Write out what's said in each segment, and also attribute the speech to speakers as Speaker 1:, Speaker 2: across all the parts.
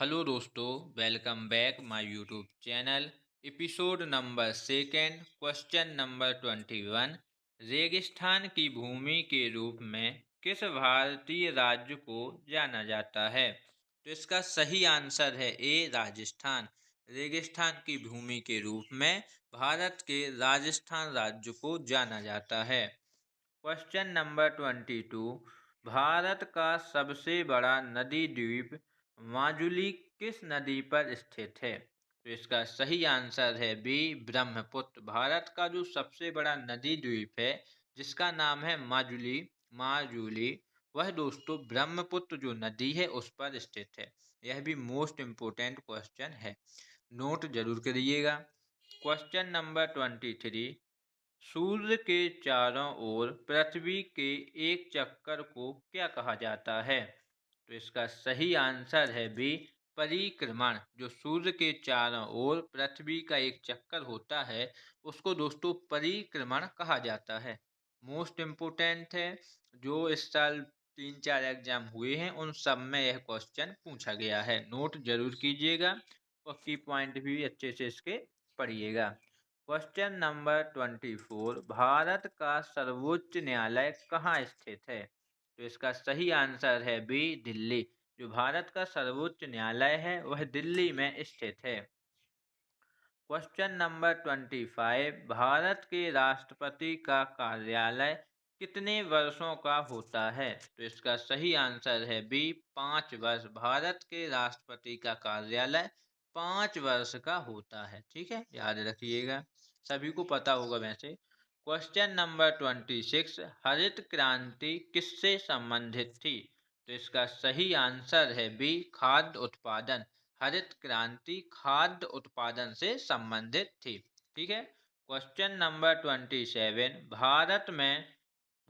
Speaker 1: Hello दोस्तों, welcome back my YouTube channel. Episode number second, question number 21। रेगिस्तान की भूमि के रूप में किस भारतीय राज्य को जाना जाता है? तो इसका सही आंसर है ए, राजस्थान। रेगिस्तान की भूमि के रूप में भारत के राजस्थान राज्य को जाना जाता है। Question number 22। भारत का सबसे बड़ा नदी द्वीप माजुली किस नदी पर स्थित है? तो इसका सही आंसर है बी, ब्रह्मपुत्र। भारत का जो सबसे बड़ा नदी द्वीप है जिसका नाम है माजुली, माजुली, वह दोस्तों ब्रह्मपुत्र जो नदी है उस पर स्थित है। यह भी मोस्ट इम्पोर्टेंट क्वेश्चन है, नोट जरूर करिएगा। Question number 23। सूर्य के चारों ओर पृथ्वी के एक चक्कर को क्या कहा जाता है? तो इसका सही आंसर है बी, परिक्रमण। जो सूर्य के चारों ओर पृथ्वी का एक चक्कर होता है उसको दोस्तों परिक्रमण कहा जाता है। मोस्ट इम्पोर्टेंट है। जो इस साल 3-4 एग्जाम हुए हैं उन सब में यह क्वेश्चन पूछा गया है, नोट जरूर कीजिएगा और की पॉइंट भी अच्छे से इसके पढ़िएगा। Question number 24। भारत का सर्वोच्च न्यायालय कहाँ स्थित है? तो इसका सही आंसर है बी, दिल्ली। जो भारत का सर्वोच्च न्यायालय है वह दिल्ली में स्थित है। Question number 25। भारत के राष्ट्रपति का कार्यालय कितने वर्षों का होता है? तो इसका सही आंसर है बी, 5 वर्ष। भारत के राष्ट्रपति का कार्यालय 5 वर्ष का होता है। ठीक है, याद रखिएगा, सभी को पता होगा वैसे। Question number 26। हरित क्रांति किससे संबंधित थी? तो इसका सही आंसर है बी, खाद्य उत्पादन। हरित क्रांति खाद्य उत्पादन से संबंधित थी। ठीक है। Question number 27।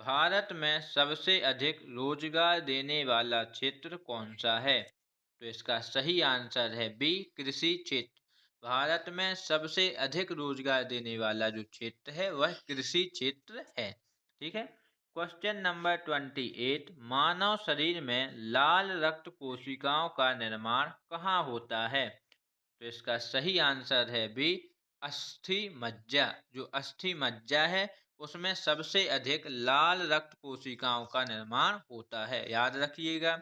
Speaker 1: भारत में सबसे अधिक रोजगार देने वाला क्षेत्र कौन सा है? तो इसका सही आंसर है बी, कृषि क्षेत्र। भारत में सबसे अधिक रोजगार देने वाला जो क्षेत्र है वह कृषि क्षेत्र है। ठीक है। Question number 28। मानव शरीर में लाल रक्त कोशिकाओं का निर्माण कहाँ होता है? तो इसका सही आंसर है बी, अस्थि मज्जा। जो अस्थि मज्जा है उसमें सबसे अधिक लाल रक्त कोशिकाओं का निर्माण होता है, याद रखिएगा।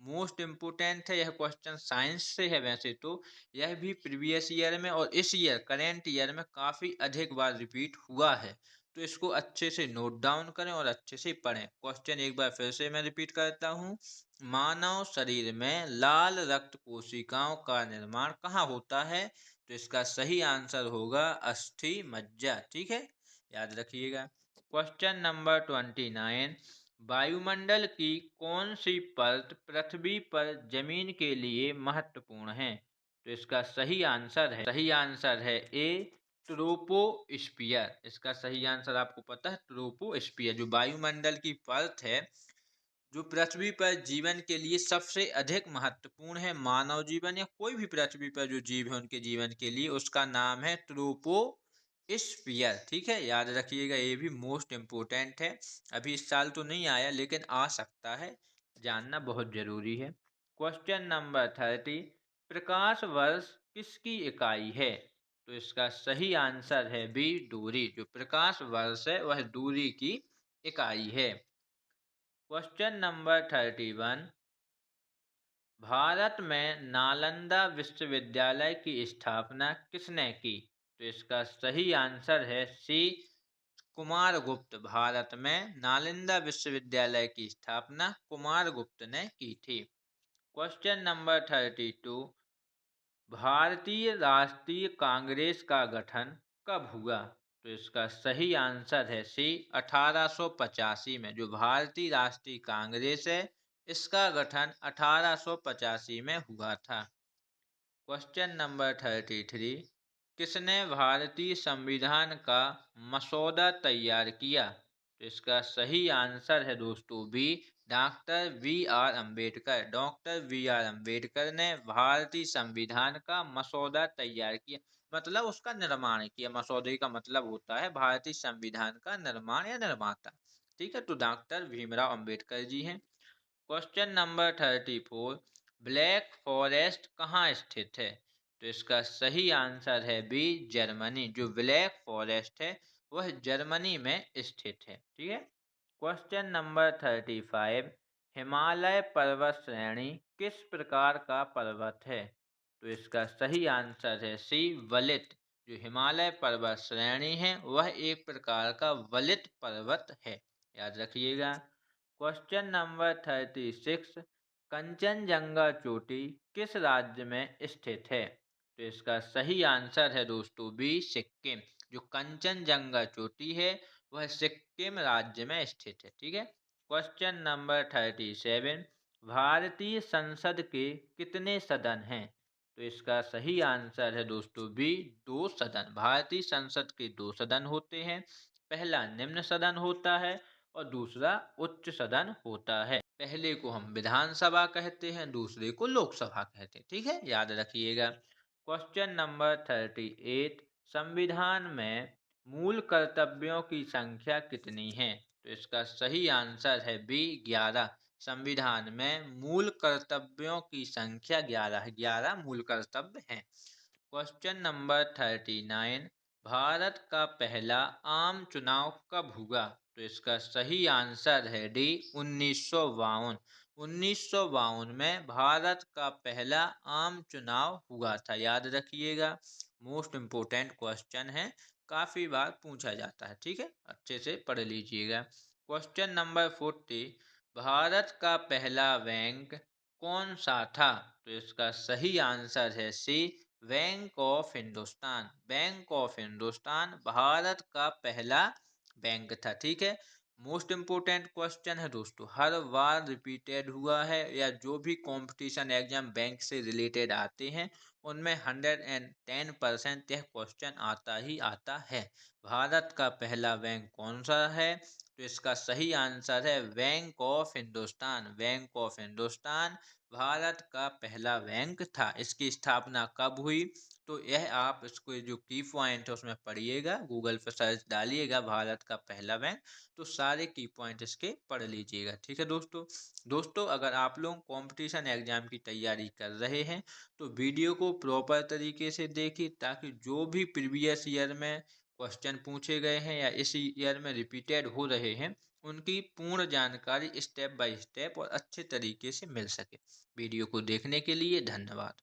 Speaker 1: मोस्ट इम्पोर्टेंट है, यह क्वेश्चन साइंस से है वैसे तो। यह भी प्रीवियस ईयर में और इस ईयर करेंट ईयर में काफ़ी अधिक बार रिपीट हुआ है, तो इसको अच्छे से नोट डाउन करें और अच्छे से पढ़ें। क्वेश्चन एक बार फिर से मैं रिपीट करता हूँ। मानव शरीर में लाल रक्त कोशिकाओं का निर्माण कहाँ होता है? तो इसका सही आंसर होगा अस्थि मज्जा। ठीक है, याद रखिएगा। Question number 29। वायुमंडल की कौन सी परत पृथ्वी पर जमीन के लिए महत्वपूर्ण है? तो इसका सही आंसर है ए, ट्रोपोस्फियर। इसका सही आंसर आपको पता है, ट्रोपोस्फियर। जो वायुमंडल की परत है जो पृथ्वी पर जीवन के लिए सबसे अधिक महत्वपूर्ण है, मानव जीवन या कोई भी पृथ्वी पर जो जीव है उनके जीवन के लिए, उसका नाम है ट्रोपोस्फियर। ठीक है, याद रखिएगा, ये भी मोस्ट इम्पोर्टेंट है। अभी इस साल तो नहीं आया लेकिन आ सकता है, जानना बहुत जरूरी है। Question number 30। प्रकाश वर्ष किसकी इकाई है? तो इसका सही आंसर है बी, दूरी। जो प्रकाश वर्ष है वह दूरी की इकाई है। Question number 31। भारत में नालंदा विश्वविद्यालय की स्थापना किसने की? तो इसका सही आंसर है सी, कुमारगुप्त। भारत में नालंदा विश्वविद्यालय की स्थापना कुमारगुप्त ने की थी। Question number 32। भारतीय राष्ट्रीय कांग्रेस का गठन कब हुआ? तो इसका सही आंसर है सी, 1885 में। जो भारतीय राष्ट्रीय कांग्रेस है इसका गठन 1885 में हुआ था। Question number 33। किसने भारतीय संविधान का मसौदा तैयार किया? तो इसका सही आंसर है दोस्तों B, doctor V R Ambedkar. Doctor V R Ambedkar ने भारतीय संविधान का मसौदा तैयार किया, मतलब उसका निर्माण किया। मसौदे का मतलब होता है भारतीय संविधान का निर्माण या निर्माता। ठीक है, तो डॉक्टर भीमराव अम्बेडकर जी हैं। Question number 34। ब्लैक फॉरेस्ट कहाँ स्थित है? तो इसका सही आंसर है बी, जर्मनी। जो ब्लैक फॉरेस्ट है वह जर्मनी में स्थित है। ठीक है। क्वेश्चन नंबर 35, हिमालय पर्वत श्रेणी किस प्रकार का पर्वत है? तो इसका सही आंसर है सी, वलित। जो हिमालय पर्वत श्रेणी है वह एक प्रकार का वलित पर्वत है, याद रखिएगा। क्वेश्चन नंबर 36, कंचनजंगा चोटी किस राज्य में स्थित है? तो इसका सही आंसर है दोस्तों बी, सिक्किम। जो कंचनजंगा चोटी है वह सिक्किम राज्य में स्थित है। ठीक है। क्वेश्चन नंबर 37, भारतीय संसद के कितने सदन हैं? तो इसका सही आंसर है दोस्तों बी, दो सदन। भारतीय संसद के दो सदन होते हैं। पहला निम्न सदन होता है और दूसरा उच्च सदन होता है। पहले को हम विधानसभा कहते हैं, दूसरे को लोकसभा कहते हैं। ठीक है, याद रखिएगा। क्वेश्चन नंबर 38, संविधान में मूल कर्तव्यों की संख्या कितनी है? तो इसका सही आंसर है बी, 11। संविधान में मूल कर्तव्यों की संख्या 11 है। 11 मूल कर्तव्य हैं। क्वेश्चन नंबर 39, भारत का पहला आम चुनाव कब हुआ? तो इसका सही आंसर है डी, 1952। 1952 में भारत का पहला आम चुनाव हुआ था, याद रखिएगा। मोस्ट इम्पोर्टेंट क्वेश्चन है, काफी बार पूछा जाता है। ठीक है, अच्छे से पढ़ लीजिएगा। क्वेश्चन नंबर 40, भारत का पहला बैंक कौन सा था? तो इसका सही आंसर है C, bank of Hindustan. Bank of Hindustan Bharat का पहला बैंक था। ठीक है। मोस्ट इम्पोर्टेंट क्वेश्चन है दोस्तों, हर बार रिपीटेड हुआ है, या जो भी कंपटीशन एग्जाम बैंक से रिलेटेड आते हैं उनमें 110% यह क्वेश्चन आता ही आता है। भारत का पहला बैंक कौन सा है? तो इसका सही आंसर है bank of Hindustan. Bank of Hindustan Bharat का पहला बैंक था। इसकी स्थापना कब हुई? तो यह आप इसको जो की पॉइंट है उसमें पढ़िएगा, गूगल पर सर्च डालिएगा भारत का पहला बैंक, तो सारे की पॉइंट इसके पढ़ लीजिएगा। ठीक है दोस्तों अगर आप लोग कंपटीशन एग्जाम की तैयारी कर रहे हैं तो वीडियो को प्रॉपर तरीके से देखिए, ताकि जो भी प्रीवियस ईयर में क्वेश्चन पूछे गए हैं या इस ईयर में रिपीटेड हो रहे हैं उनकी पूर्ण जानकारी स्टेप बाय स्टेप और अच्छे तरीके से मिल सके। वीडियो को देखने के लिए धन्यवाद।